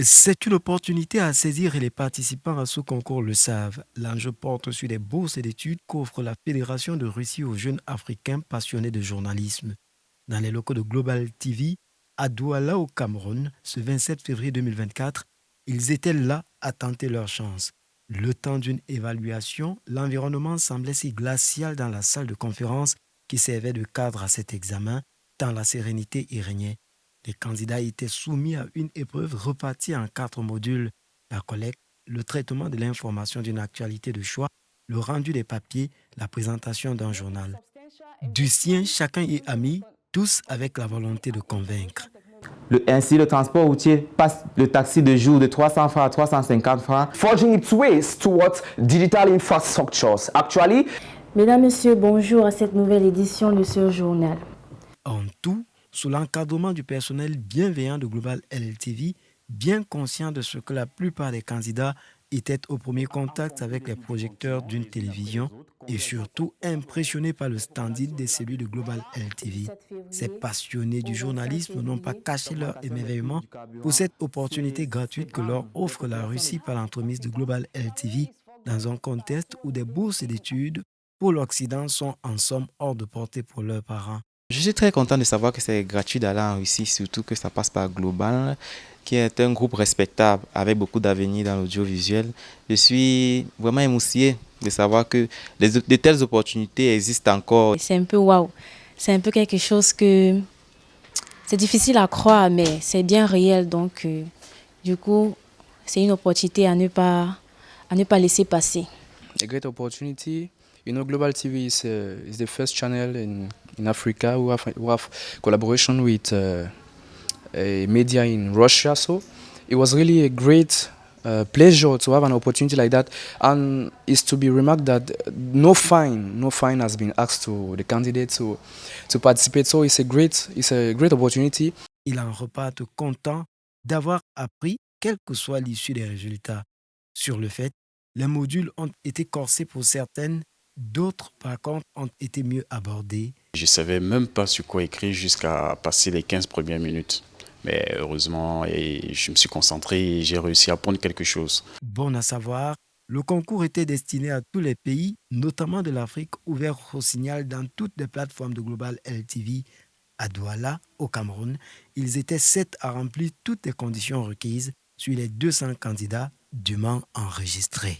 C'est une opportunité à saisir et les participants à ce concours le savent. L'enjeu porte sur les bourses d'études qu'offre la Fédération de Russie aux jeunes Africains passionnés de journalisme. Dans les locaux de Global TV, à Douala au Cameroun, ce 27 février 2024, ils étaient là à tenter leur chance. Le temps d'une évaluation, l'environnement semblait si glacial dans la salle de conférence qui servait de cadre à cet examen, tant la sérénité y régnait. Les candidats étaient soumis à une épreuve repartie en 4 modules: la collecte, le traitement de l'information d'une actualité de choix, le rendu des papiers, la présentation d'un journal. Du sien, chacun y a mis, tous avec la volonté de convaincre. Ainsi, le transport routier passe le taxi de jour de 300 francs à 350 francs. Forging its ways towards digital infrastructures. Actually, Mesdames, Messieurs, bonjour à cette nouvelle édition de ce journal. En tout, sous l'encadrement du personnel bienveillant de Global LTV, bien conscient de ce que la plupart des candidats étaient au premier contact avec les projecteurs d'une télévision et surtout impressionnés par le standing des cellules de Global LTV. Ces passionnés du journalisme n'ont pas caché leur émerveillement pour cette opportunité gratuite que leur offre la Russie par l'entremise de Global LTV dans un contexte où des bourses d'études pour l'Occident sont en somme hors de portée pour leurs parents. Je suis très content de savoir que c'est gratuit d'aller en Russie, surtout que ça passe par Global, qui est un groupe respectable avec beaucoup d'avenir dans l'audiovisuel. Je suis vraiment émoustillé de savoir que de telles opportunités existent encore. C'est un peu waouh. C'est un peu quelque chose que c'est difficile à croire, mais c'est bien réel. Donc, du coup, c'est une opportunité à ne pas laisser passer. A great opportunity. You know, Global TV is the first channel in Africa who have collaboration with a media in Russia. So it was really a great pleasure to have an opportunity like that. And it's to be remarked that no fine has been asked to the candidates to participate. So it's a great opportunity. Ils en repartent contents d'avoir appris, quelle que soit l'issue des résultats. Sur le fait, les modules ont été corsés pour certaines, d'autres, par contre, ont été mieux abordés. Je ne savais même pas sur quoi écrire jusqu'à passer les 15 premières minutes. Mais heureusement, je me suis concentré et j'ai réussi à apprendre quelque chose. Bon à savoir, le concours était destiné à tous les pays, notamment de l'Afrique, ouvert au signal dans toutes les plateformes de Global LTV. À Douala, au Cameroun, ils étaient 7 à remplir toutes les conditions requises sur les 200 candidats dûment enregistrés.